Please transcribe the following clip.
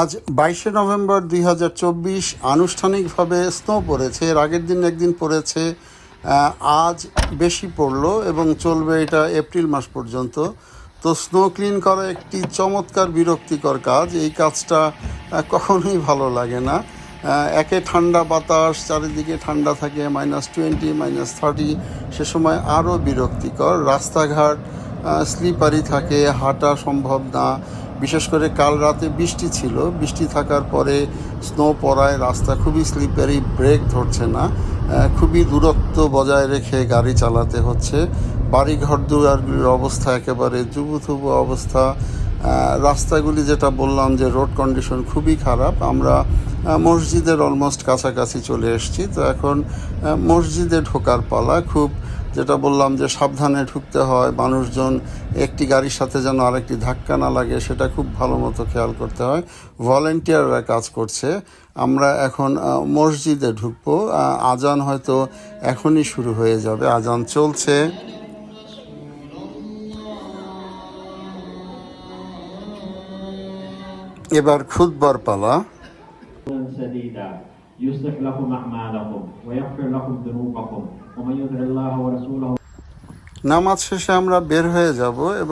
আজ 22শে নভেম্বর 2024 আনুষ্ঠানিকভাবে স্নো পড়েছে। এর আগের দিন একদিন পড়েছে। আজ বেশি পড়লো এবং চলবে এটা এপ্রিল মাস পর্যন্ত। তো স্নো ক্লিন করা একটি চমৎকার বিরক্তিকর কাজ। এই কাজটা কখনোই ভালো লাগে না। একে ঠান্ডা বাতাস, চারিদিকে ঠান্ডা থাকে, -20 -30, সে সময় আরও বিরক্তিকর। রাস্তাঘাট স্লিপারি থাকে, হাঁটা সম্ভব না। বিশেষ করে কাল রাতে বৃষ্টি ছিল, বৃষ্টি থাকার পরে স্নো পড়ায় রাস্তা খুবই স্লিপারি, ব্রেক ধরছে না। খুবই দূরত্ব বজায় রেখে গাড়ি চালাতে হচ্ছে। বাড়িঘর দুয়ারগুলির অবস্থা একেবারে জুবুথুবু অবস্থা। রাস্তাগুলি, যেটা বললাম যে রোড কন্ডিশন খুবই খারাপ। আমরা মসজিদের অলমোস্ট কাছাকাছি চলে এসেছি। তো এখন মসজিদে ঢোকার পালা। খুব, যেটা বললাম যে সাবধানে ঢুকতে হয়, মানুষজন একটি গাড়ির সাথে যেন আরেকটি ধাক্কা না লাগে সেটা খুব ভালো মতো খেয়াল করতে হয়। ভলেন্টিয়াররা কাজ করছে। আমরা এখন মসজিদে ঢুকবো। আজান হয়তো এখনই শুরু হয়ে যাবে, আজান চলছে। এবার খুতবার পালা। سديدا يصلح لكم أعمالكم ويغفر لكم ذنوبكم ومن يطع الله ورسوله নামাজ শেষে আমরা বের হয়ে যাব এবং